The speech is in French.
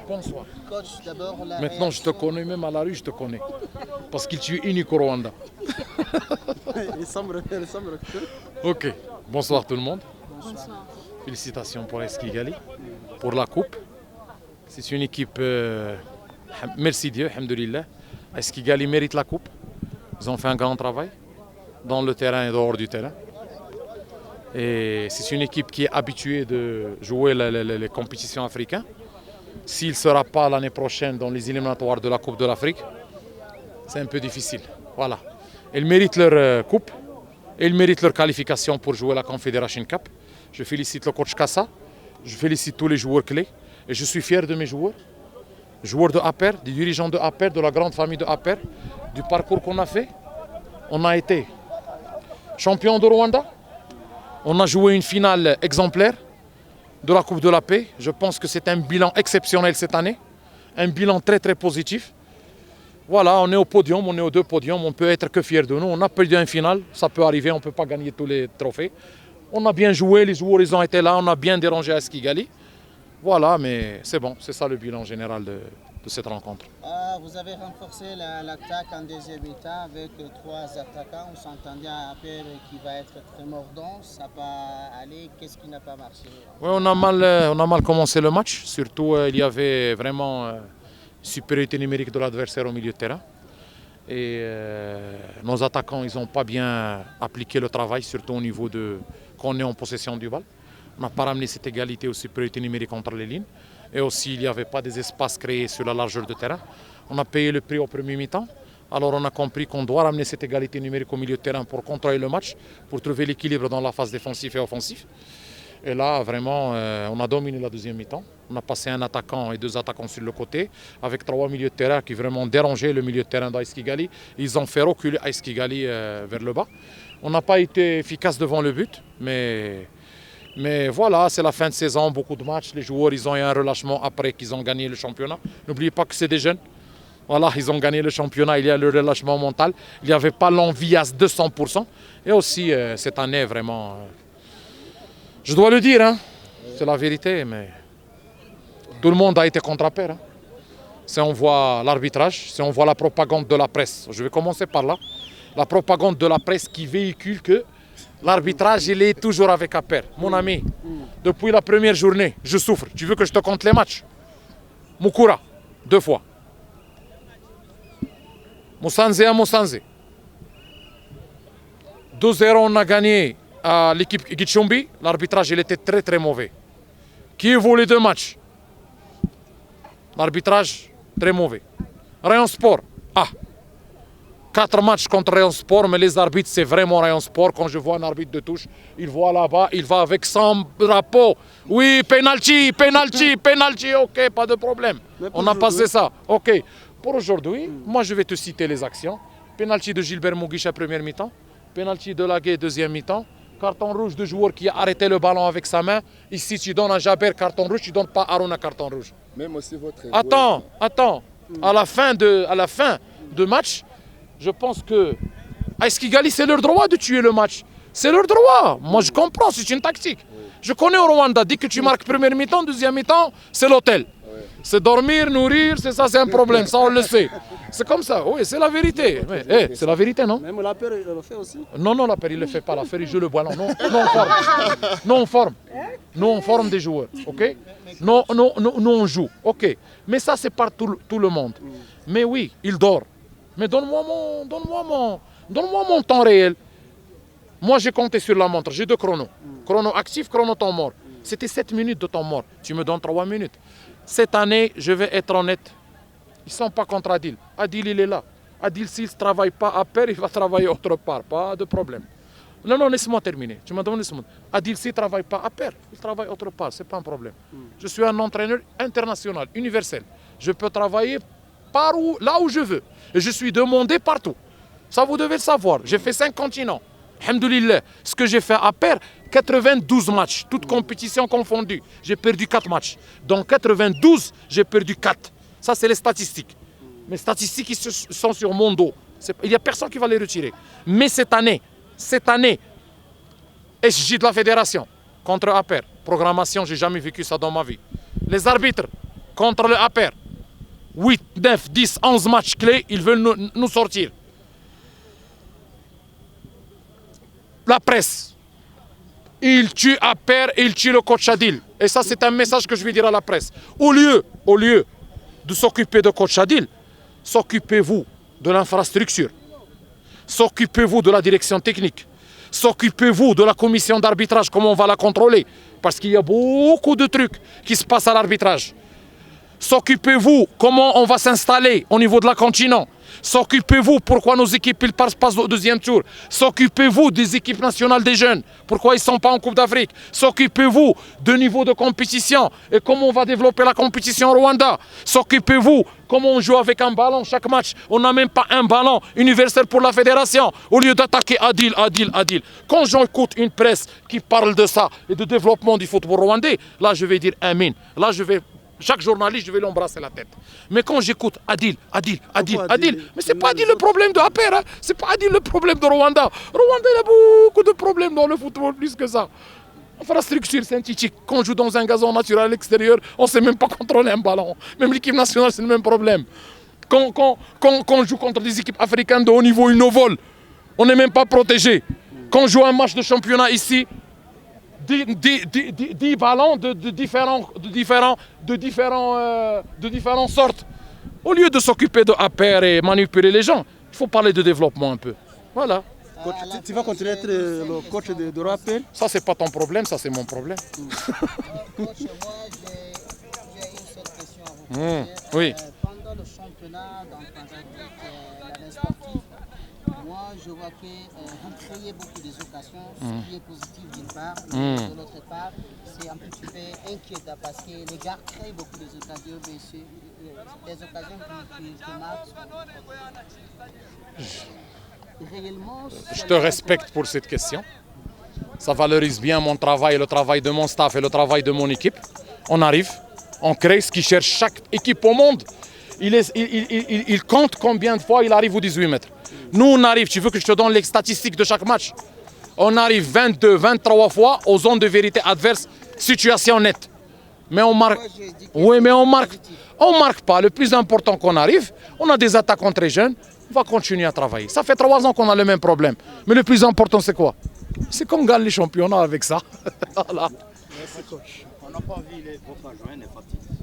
Bonsoir. Coach, d'abord, Maintenant, je te connais, même à la rue, je te connais. Parce que tu es unique au Rwanda. Il semble. Ok. Bonsoir tout le monde. Bonsoir. Félicitations pour AS Kigali, pour la coupe. C'est une équipe, merci Dieu, alhamdoulilah. AS Kigali mérite la coupe. Ils ont fait un grand travail dans le terrain et dehors du terrain. Et c'est une équipe qui est habituée de jouer les compétitions africaines. S'il ne sera pas l'année prochaine dans les éliminatoires de la Coupe de l'Afrique, c'est un peu difficile. Voilà. Ils méritent leur coupe et ils méritent leur qualification pour jouer la Confederation Cup. Je félicite le coach Kassa, je félicite tous les joueurs clés et je suis fier de mes joueurs. Joueurs de APR, des dirigeants de APR, de la grande famille de APR, du parcours qu'on a fait. On a été champion de Rwanda. On a joué une finale exemplaire de la Coupe de la Paix. Je pense que c'est un bilan exceptionnel cette année. Un bilan très très positif. Voilà, on est au podium, on est aux 2 podiums. On ne peut être que fier de nous. On a perdu une finale, ça peut arriver, on ne peut pas gagner tous les trophées. On a bien joué, les joueurs ils ont été là, on a bien dérangé AS Kigali. Voilà, mais c'est bon, c'est ça le bilan général de cette rencontre. Vous avez renforcé l'attaque en deuxième mi-temps avec 3 attaquants. On s'entendait à APR qui va être très mordant. Ça n'a pas allé. Qu'est-ce qui n'a pas marché? Oui, on a mal commencé le match. Surtout, il y avait vraiment supériorité numérique de l'adversaire au milieu de terrain. Et nos attaquants, ils n'ont pas bien appliqué le travail, surtout au niveau de qu'on est en possession du bal. On n'a pas ramené cette égalité ou supériorité numérique entre les lignes. Et aussi, il n'y avait pas des espaces créés sur la largeur de terrain. On a payé le prix au premier mi-temps. Alors on a compris qu'on doit ramener cette égalité numérique au milieu de terrain pour contrôler le match, pour trouver l'équilibre dans la phase défensive et offensive. Et là, vraiment, on a dominé la deuxième mi-temps. On a passé un attaquant et 2 attaquants sur le côté, avec 3 milieux de terrain qui vraiment dérangeaient le milieu de terrain d'AS Kigali. Ils ont fait reculer AS Kigali vers le bas. On n'a pas été efficace devant le but, mais voilà, c'est la fin de saison, beaucoup de matchs. Les joueurs, ils ont eu un relâchement après qu'ils ont gagné le championnat. N'oubliez pas que c'est des jeunes. Voilà, ils ont gagné le championnat, il y a le relâchement mental. Il n'y avait pas l'envie à 200%. Et aussi, cette année, vraiment, je dois le dire, hein, c'est la vérité, mais tout le monde a été contre APR. Hein. Si on voit l'arbitrage, si on voit la propagande de la presse, je vais commencer par là. La propagande de la presse qui véhicule que l'arbitrage, il est toujours avec APR. Mon ami, depuis la première journée, je souffre. Tu veux que je te compte les matchs? Mukura, 2 fois. Musanze à Musanze. 2-0, on a gagné à l'équipe Gichumbi. L'arbitrage, il était très très mauvais. Qui vaut les 2 matchs? L'arbitrage, très mauvais. Rayon Sport, 4 matchs contre Rayon Sport, mais les arbitres, c'est vraiment Rayon Sport. Quand je vois un arbitre de touche, il voit là-bas, il va avec son drapeau. Oui, penalty, penalty, penalty, ok, pas de problème. On a passé ça, ok. Pour aujourd'hui, moi je vais te citer les actions. Penalty de Gilbert Mugisha, première mi-temps. Penalty de Laguet, deuxième mi-temps. Carton rouge de joueur qui a arrêté le ballon avec sa main. Ici, tu donnes à Jaber carton rouge, tu ne donnes pas à Aruna carton rouge. Même aussi votre... Attends. À la fin de match, je pense que AS Kigali, c'est leur droit de tuer le match. C'est leur droit. Moi, je comprends, c'est une tactique. Je connais au Rwanda, dès que tu marques première mi-temps, deuxième mi-temps, c'est l'hôtel. C'est dormir, nourrir, c'est ça, c'est un problème, ça on le sait. C'est comme ça, oui, c'est la vérité. C'est la vérité, non? Même l'APR, il le fait aussi. Non, l'APR, il ne le fait pas. L'APR, il joue le ballon. Non, on forme. Nous, on forme des joueurs, ok? Nous, on joue, ok? Mais ça, c'est par tout le monde. Mais oui, il dort. Mais donne-moi mon temps réel. Moi, j'ai compté sur la montre, j'ai 2 chronos. Chrono actif, chrono temps mort. C'était 7 minutes de temps mort. Tu me donnes 3 minutes. Cette année, je vais être honnête, ils ne sont pas contre Adil. Adil, il est là. Adil, s'il ne travaille pas à pair, il va travailler autre part. Pas de problème. Non, laisse-moi terminer. Tu m'as demandé laisse-moi. Adil, s'il ne travaille pas à pair, il travaille autre part. Ce n'est pas un problème. Je suis un entraîneur international, universel. Je peux travailler là où je veux. Et je suis demandé partout. Ça, vous devez le savoir. J'ai fait 5 continents. Alhamdoulilah. Ce que j'ai fait à pair, 92 matchs, toutes compétitions confondues. J'ai perdu 4 matchs. Dans 92, j'ai perdu 4. Ça, c'est les statistiques. Mes statistiques, ils sont sur mon dos. Il n'y a personne qui va les retirer. Mais cette année, SJ de la fédération contre APR. Programmation, j'ai jamais vécu ça dans ma vie. Les arbitres contre le APR. 8, 9, 10, 11 matchs clés, ils veulent nous sortir. La presse. Il tue APR et il tue le coach Adil. Et ça, c'est un message que je vais dire à la presse. Au lieu de s'occuper de coach Adil, s'occupez-vous de l'infrastructure. S'occupez-vous de la direction technique. S'occupez-vous de la commission d'arbitrage, comment on va la contrôler. Parce qu'il y a beaucoup de trucs qui se passent à l'arbitrage. S'occupez-vous comment on va s'installer au niveau de la continent. S'occupez-vous pourquoi nos équipes ils passent au deuxième tour. S'occupez-vous des équipes nationales des jeunes, pourquoi ils ne sont pas en Coupe d'Afrique. S'occupez-vous du niveau de compétition et comment on va développer la compétition au Rwanda. S'occupez-vous comment on joue avec un ballon chaque match. On n'a même pas un ballon universel pour la fédération. Au lieu d'attaquer Adil. Quand j'écoute une presse qui parle de ça et de développement du football rwandais, là je vais dire Amin. Là chaque journaliste, je vais l'embrasser la tête. Mais quand j'écoute Adil, mais c'est pas Adil le problème de APR, hein. C'est pas Adil le problème de Rwanda. Rwanda, il a beaucoup de problèmes dans le football, plus que ça. Infrastructure synthétique, quand on joue dans un gazon naturel à l'extérieur, on ne sait même pas contrôler un ballon. Même l'équipe nationale, c'est le même problème. Quand on joue contre des équipes africaines de haut niveau, ils nous volent. On n'est même pas protégé. Quand on joue un match de championnat ici, 10 ballons de différentes sortes. Au lieu de s'occuper de APR et manipuler les gens, il faut parler de développement un peu. Voilà. Coach, tu vas continuer à être le coach de rappel? Ça, c'est pas ton problème, ça, c'est mon problème. Coach, moi, j'ai une seule question à vous poser. Oui. Pendant le championnat, dans l'année sportive, moi, je vois que vous créez beaucoup des occasions, ce qui est positif d'une part, mais de l'autre part, c'est un petit peu inquiétant parce que les gars créent beaucoup des occasions, mais c'est des occasions qui marquent. Réellement, Je te respecte pour cette question. Ça valorise bien mon travail, le travail de mon staff et le travail de mon équipe. On arrive, on crée ce qui cherche chaque équipe au monde. Il compte combien de fois il arrive aux 18 mètres. Nous, on arrive, tu veux que je te donne les statistiques de chaque match? On arrive 22, 23 fois aux zones de vérité adverse, situation nette. Mais on marque. Oui, mais on marque pas. Le plus important qu'on arrive, on a des attaquants très jeunes, on va continuer à travailler. Ça fait 3 ans qu'on a le même problème. Mais le plus important, c'est quoi? C'est qu'on gagne les championnats avec ça. Voilà. Merci, coach. On n'a pas vu les Boca joindre les fatigues.